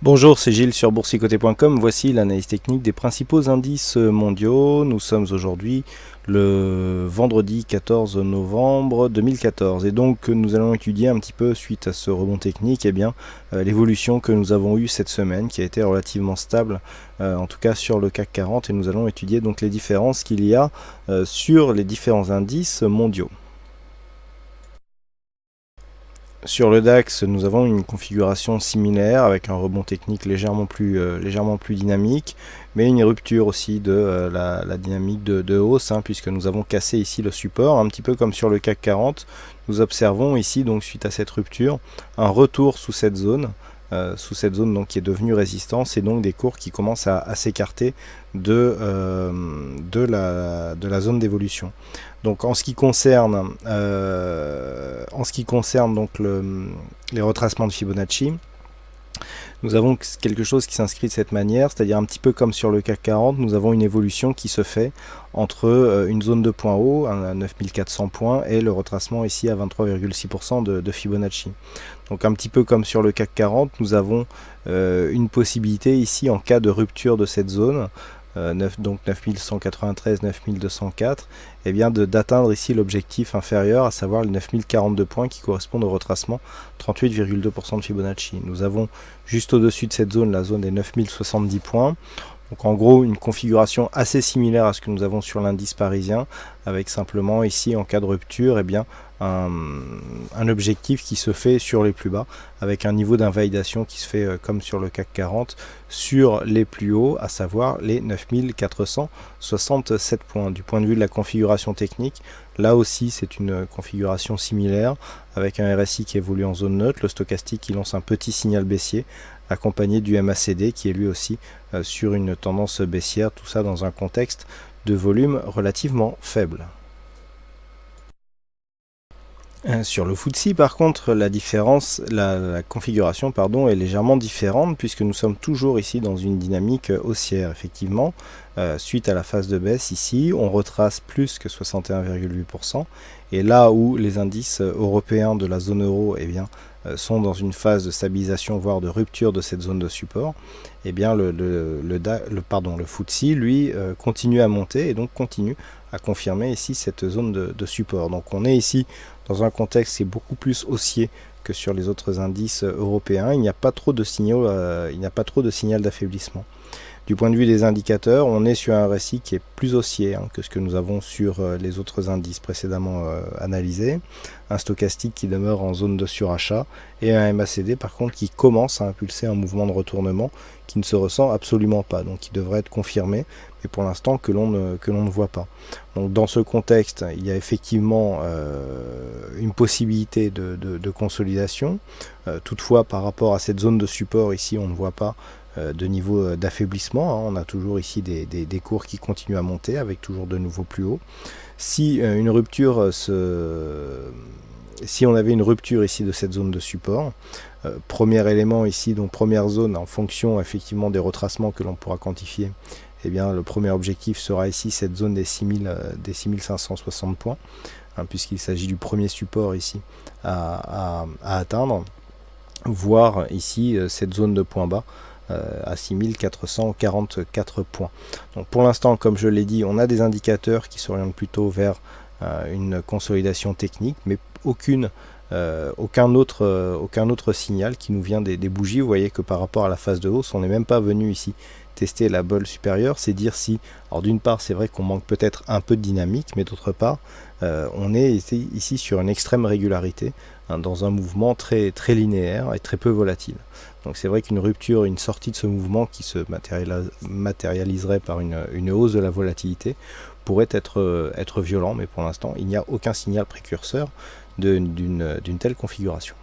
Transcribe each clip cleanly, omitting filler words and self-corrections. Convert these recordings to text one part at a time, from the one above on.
Bonjour, c'est Gilles sur boursicoté.com. Voici l'analyse technique des principaux indices mondiaux. Nous sommes aujourd'hui le vendredi 14 novembre 2014 et donc nous allons étudier un petit peu, suite à ce rebond technique, l'évolution que nous avons eue cette semaine qui a été relativement stable, en tout cas sur le CAC 40, et nous allons étudier donc les différences qu'il y a sur les différents indices mondiaux. Sur le DAX, nous avons une configuration similaire avec un rebond technique légèrement plus dynamique, mais une rupture aussi de la dynamique de hausse, puisque nous avons cassé ici le support, un petit peu comme sur le CAC 40. Nous observons ici, donc suite à cette rupture, un retour sous cette zone. Donc, qui est devenue résistance, et donc des cours qui commencent à s'écarter de la zone d'évolution. Donc en ce qui concerne donc les retracements de Fibonacci, nous avons quelque chose qui s'inscrit de cette manière, c'est-à-dire un petit peu comme sur le CAC 40, nous avons une évolution qui se fait entre une zone de points haut, à 9400 points, et le retracement ici à 23,6% de Fibonacci. Donc un petit peu comme sur le CAC 40, nous avons une possibilité ici en cas de rupture de cette zone, donc 9193, 9204, et bien d'atteindre ici l'objectif inférieur, à savoir les 9042 points qui correspondent au retracement 38,2% de Fibonacci. Nous avons juste au-dessus de cette zone la zone des 9070 points. Donc en gros une configuration assez similaire à ce que nous avons sur l'indice parisien, avec simplement ici en cas de rupture un objectif qui se fait sur les plus bas, avec un niveau d'invalidation qui se fait comme sur le CAC 40 sur les plus hauts, à savoir les 9467 points. Du point de vue de la configuration technique, là aussi c'est une configuration similaire, avec un RSI qui évolue en zone neutre, le stochastique qui lance un petit signal baissier, accompagné du MACD qui est lui aussi sur une tendance baissière, tout ça dans un contexte de volume relativement faible. Sur le FTSE, par contre, la configuration est légèrement différente, puisque nous sommes toujours ici dans une dynamique haussière. Effectivement, suite à la phase de baisse ici, on retrace plus que 61,8%, et là où les indices européens de la zone euro sont dans une phase de stabilisation, voire de rupture de cette zone de support, le FTSE, lui, continue à monter, et donc continue à confirmer ici cette zone de support. Donc on est ici dans un contexte qui est beaucoup plus haussier que sur les autres indices européens. Il n'y a pas trop de signal d'affaiblissement. Du point de vue des indicateurs, on est sur un RSI qui est plus haussier que ce que nous avons sur les autres indices précédemment analysés. Un stochastique qui demeure en zone de surachat, et un MACD par contre qui commence à impulser un mouvement de retournement qui ne se ressent absolument pas, donc qui devrait être confirmé, mais pour l'instant que l'on ne voit pas. Donc dans ce contexte, il y a effectivement une possibilité de consolidation. Toutefois, par rapport à cette zone de support ici, on ne voit pas de niveau d'affaiblissement. On a toujours ici des cours qui continuent à monter, avec toujours de nouveaux plus hauts. Si on avait une rupture ici de cette zone de support, premier élément ici, donc première zone, en fonction effectivement des retracements que l'on pourra quantifier, le premier objectif sera ici cette zone des 6560 points, puisqu'il s'agit du premier support ici à atteindre, voire ici cette zone de point bas à 6444 points. Donc pour l'instant, comme je l'ai dit, on a des indicateurs qui s'orientent plutôt vers une consolidation technique, mais aucun autre signal qui nous vient des bougies. Vous voyez que par rapport à la phase de hausse, on n'est même pas venu ici tester la bolle supérieure. C'est dire si, alors d'une part c'est vrai qu'on manque peut-être un peu de dynamique, mais d'autre part on est ici sur une extrême régularité, dans un mouvement très linéaire et très peu volatile. Donc c'est vrai qu'une rupture, une sortie de ce mouvement qui se matérialiserait par une hausse de la volatilité pourrait être violent, mais pour l'instant il n'y a aucun signal précurseur d'une telle configuration.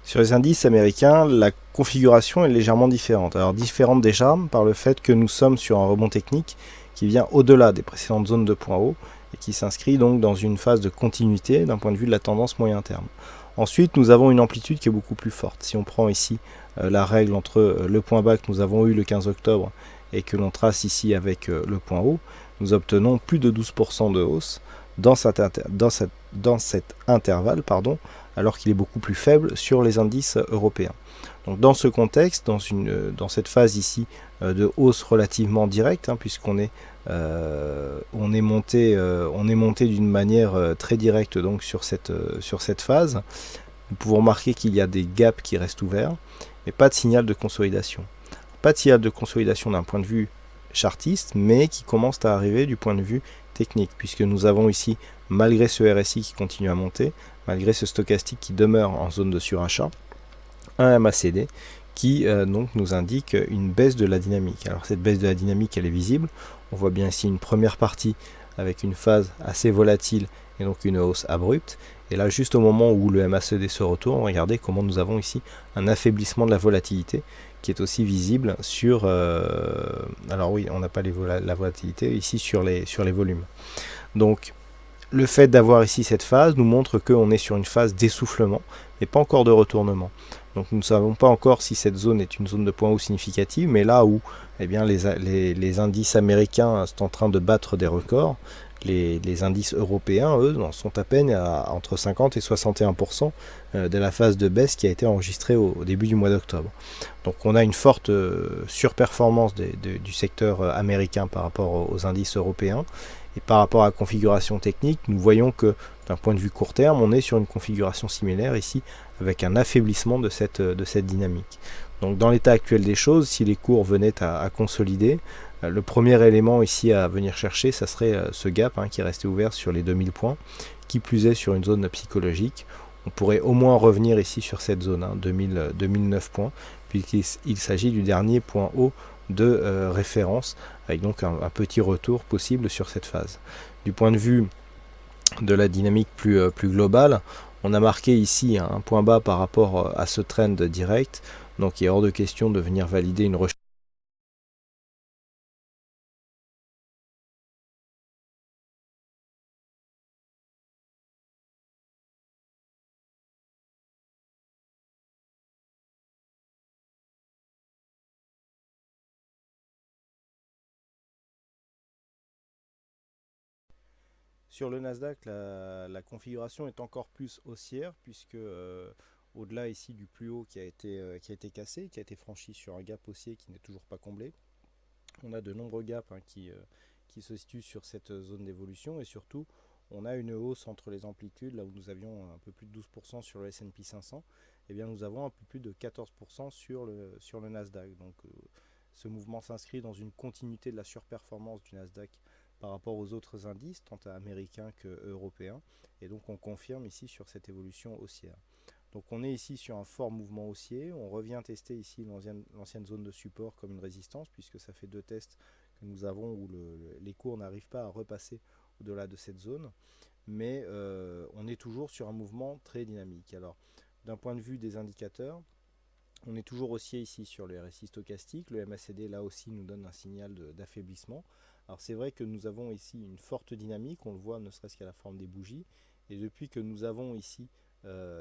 Sur les indices américains, la configuration est légèrement différente. Alors différente déjà par le fait que nous sommes sur un rebond technique qui vient au-delà des précédentes zones de points hauts, et qui s'inscrit donc dans une phase de continuité d'un point de vue de la tendance moyen terme. Ensuite, nous avons une amplitude qui est beaucoup plus forte. Si on prend ici la règle entre le point bas que nous avons eu le 15 octobre et que l'on trace ici avec le point haut, nous obtenons plus de 12% de hausse dans cet intervalle, alors qu'il est beaucoup plus faible sur les indices européens. Donc dans ce contexte, dans cette phase ici de hausse relativement directe, hein, puisqu'on est, on est monté d'une manière très directe donc sur cette phase, nous pouvons remarquer qu'il y a des gaps qui restent ouverts, mais pas de signal de consolidation. Pas de signal de consolidation d'un point de vue chartiste, mais qui commence à arriver du point de vue technique, puisque nous avons ici, malgré ce RSI qui continue à monter, malgré ce stochastique qui demeure en zone de surachat, un MACD qui donc nous indique une baisse de la dynamique. Alors cette baisse de la dynamique, elle est visible. On voit bien ici une première partie avec une phase assez volatile et donc une hausse abrupte. Et là, juste au moment où le MACD se retourne, regardez comment nous avons ici un affaiblissement de la volatilité qui est aussi visible sur... alors oui, on n'a pas la volatilité ici sur les volumes. Donc le fait d'avoir ici cette phase nous montre qu'on est sur une phase d'essoufflement, mais pas encore de retournement. Donc nous ne savons pas encore si cette zone est une zone de point haut significative, mais là où eh bien, les indices américains sont en train de battre des records, les indices européens, eux, sont à peine à entre 50 et 61% de la phase de baisse qui a été enregistrée au début du mois d'octobre. Donc on a une forte surperformance du secteur américain par rapport aux indices européens. Et par rapport à la configuration technique, nous voyons que d'un point de vue court terme, on est sur une configuration similaire ici, avec un affaiblissement de cette dynamique. Donc dans l'état actuel des choses, si les cours venaient à consolider, le premier élément ici à venir chercher, ça serait ce gap qui est resté ouvert sur les 2000 points, qui plus est sur une zone psychologique. On pourrait au moins revenir ici sur cette zone, 2009 points, puisqu'il s'agit du dernier point haut de référence, avec donc un petit retour possible sur cette phase. Du point de vue de la dynamique plus globale, on a marqué ici un point bas par rapport à ce trend direct, donc il est hors de question de venir valider une recherche. Sur le Nasdaq, la configuration est encore plus haussière, puisque au-delà ici du plus haut qui a été cassé, qui a été franchi sur un gap haussier qui n'est toujours pas comblé, on a de nombreux gaps qui se situent sur cette zone d'évolution, et surtout on a une hausse entre les amplitudes, là où nous avions un peu plus de 12% sur le S&P 500, et bien nous avons un peu plus de 14% sur le Nasdaq. Donc ce mouvement s'inscrit dans une continuité de la surperformance du Nasdaq par rapport aux autres indices, tant américains que européens, et donc on confirme ici sur cette évolution haussière. Donc on est ici sur un fort mouvement haussier, on revient tester ici l'ancienne zone de support comme une résistance, puisque ça fait deux tests que nous avons où les cours n'arrivent pas à repasser au-delà de cette zone, mais on est toujours sur un mouvement très dynamique. Alors d'un point de vue des indicateurs, on est toujours haussier ici sur le RSI stochastique, le MACD là aussi nous donne un signal d'affaiblissement. Alors c'est vrai que nous avons ici une forte dynamique, on le voit ne serait-ce qu'à la forme des bougies, et depuis que nous avons ici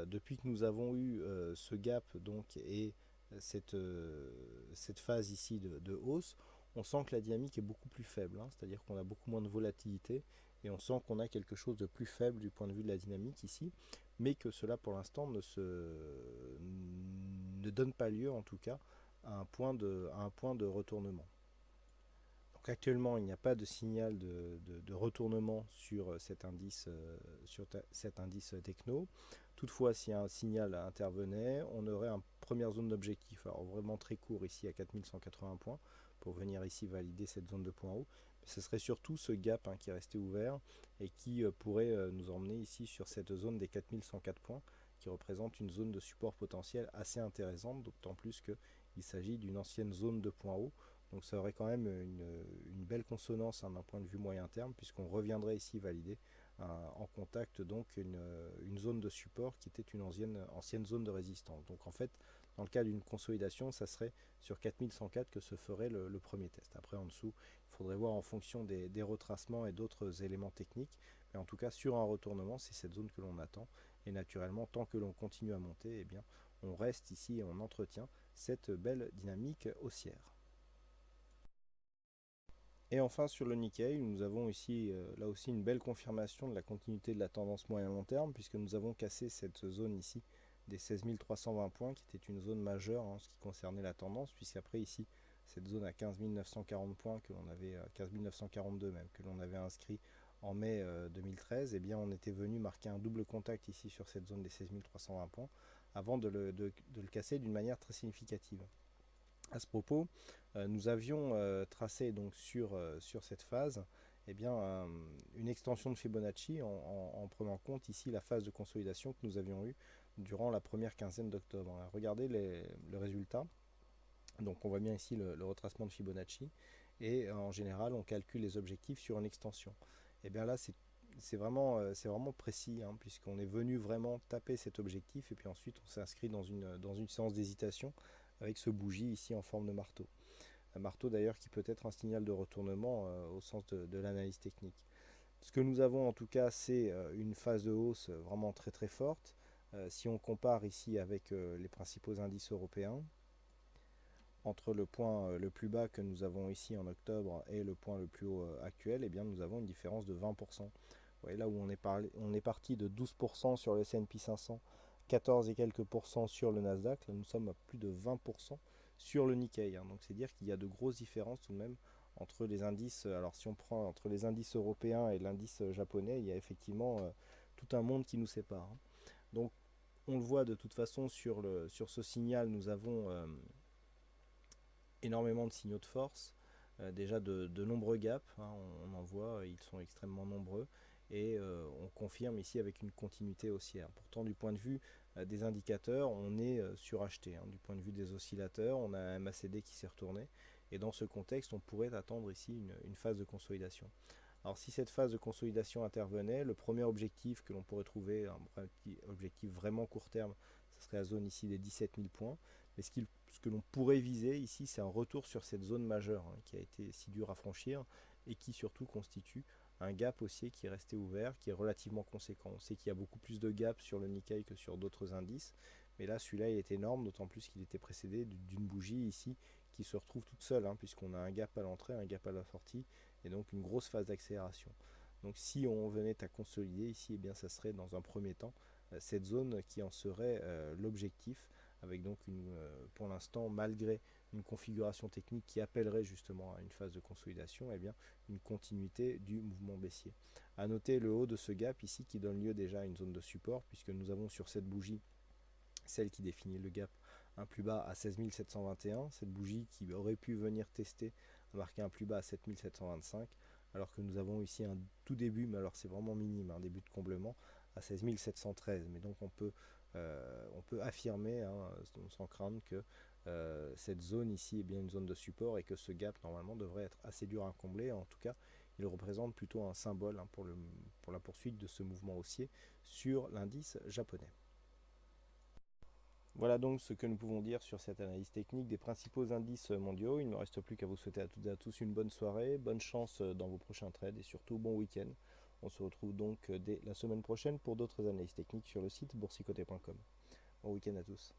depuis que nous avons eu ce gap donc, et cette phase ici de hausse, on sent que la dynamique est beaucoup plus faible, c'est-à-dire qu'on a beaucoup moins de volatilité et on sent qu'on a quelque chose de plus faible du point de vue de la dynamique ici, mais que cela pour l'instant ne donne pas lieu en tout cas à un point de retournement. Donc actuellement, il n'y a pas de signal de retournement sur cet indice techno. Toutefois, si un signal intervenait, on aurait une première zone d'objectif, alors vraiment très court ici à 4180 points, pour venir ici valider cette zone de point haut. Ce serait surtout ce gap qui est resté ouvert et qui pourrait nous emmener ici sur cette zone des 4104 points, qui représente une zone de support potentiel assez intéressante, d'autant plus qu'il s'agit d'une ancienne zone de point haut. Donc ça aurait quand même une belle consonance d'un point de vue moyen terme, puisqu'on reviendrait ici valider en contact donc une zone de support qui était une ancienne zone de résistance. Donc en fait, dans le cas d'une consolidation, ça serait sur 4104 que se ferait le premier test. Après en dessous, il faudrait voir en fonction des retracements et d'autres éléments techniques. Mais en tout cas, sur un retournement, c'est cette zone que l'on attend. Et naturellement, tant que l'on continue à monter, eh bien, on reste ici et on entretient cette belle dynamique haussière. Et enfin sur le Nikkei, nous avons ici là aussi une belle confirmation de la continuité de la tendance moyen-long terme, puisque nous avons cassé cette zone ici des 16 320 points, qui était une zone majeure en ce qui concernait la tendance, puisqu'après ici, cette zone à 15 940 points, que l'on avait, 15 942 même, que l'on avait inscrit en mai 2013, eh bien on était venu marquer un double contact ici sur cette zone des 16 320 points, avant de le casser d'une manière très significative. À ce propos, nous avions tracé donc sur cette phase eh bien, une extension de Fibonacci en prenant en compte ici la phase de consolidation que nous avions eue durant la première quinzaine d'octobre. Regardez le résultat. Donc on voit bien ici le retracement de Fibonacci et en général on calcule les objectifs sur une extension. Et bien là c'est vraiment précis, hein, puisqu'on est venu vraiment taper cet objectif et puis ensuite on s'inscrit dans une séance d'hésitation avec ce bougie ici en forme de marteau. Un marteau d'ailleurs qui peut être un signal de retournement au sens de l'analyse technique. Ce que nous avons en tout cas, c'est une phase de hausse vraiment très très forte. Si on compare ici avec les principaux indices européens, entre le point le plus bas que nous avons ici en octobre et le point le plus haut actuel, eh bien nous avons une différence de 20%. Vous voyez là où on est parti de 12% sur le S&P 500, 14 et quelques pourcents sur le Nasdaq, là nous sommes à plus de 20% sur le Nikkei. Donc c'est dire qu'il y a de grosses différences tout de même entre les indices. Alors si on prend entre les indices européens et l'indice japonais, il y a effectivement tout un monde qui nous sépare. Donc on le voit de toute façon sur ce signal, nous avons énormément de signaux de force, déjà de nombreux gaps, hein, on en voit, ils sont extrêmement nombreux, et on confirme ici avec une continuité haussière. Pourtant du point de vue des indicateurs, on est suracheté, hein, du point de vue des oscillateurs, on a un MACD qui s'est retourné, et dans ce contexte, on pourrait attendre ici une phase de consolidation. Alors si cette phase de consolidation intervenait, le premier objectif que l'on pourrait trouver, un objectif vraiment court terme, ce serait la zone ici des 17 000 points. Mais ce que l'on pourrait viser ici, c'est un retour sur cette zone majeure, hein, qui a été si dure à franchir et qui surtout constitue un gap haussier qui est resté ouvert, qui est relativement conséquent. On sait qu'il y a beaucoup plus de gaps sur le Nikkei que sur d'autres indices, mais là celui-là il est énorme, d'autant plus qu'il était précédé d'une bougie ici qui se retrouve toute seule, hein, puisqu'on a un gap à l'entrée, un gap à la sortie, et donc une grosse phase d'accélération. Donc si on venait à consolider ici, eh bien ça serait dans un premier temps cette zone qui en serait l'objectif, avec donc pour l'instant, malgré une configuration technique qui appellerait justement à une phase de consolidation, eh bien une continuité du mouvement baissier. A noter le haut de ce gap ici qui donne lieu déjà à une zone de support, puisque nous avons sur cette bougie celle qui définit le gap un plus bas à 16 721, cette bougie qui aurait pu venir tester, marquer un plus bas à 7 725, alors que nous avons ici un tout début, mais alors c'est vraiment minime, un début de comblement à 16 713. Mais donc on peut affirmer, hein, sans craindre, que cette zone ici est bien une zone de support et que ce gap normalement devrait être assez dur à combler. En tout cas, il représente plutôt un symbole, hein, pour la poursuite de ce mouvement haussier sur l'indice japonais. Voilà donc ce que nous pouvons dire sur cette analyse technique des principaux indices mondiaux. Il ne me reste plus qu'à vous souhaiter à toutes et à tous une bonne soirée, bonne chance dans vos prochains trades et surtout bon week-end. On se retrouve donc dès la semaine prochaine pour d'autres analyses techniques sur le site boursicoté.com. Bon week-end à tous.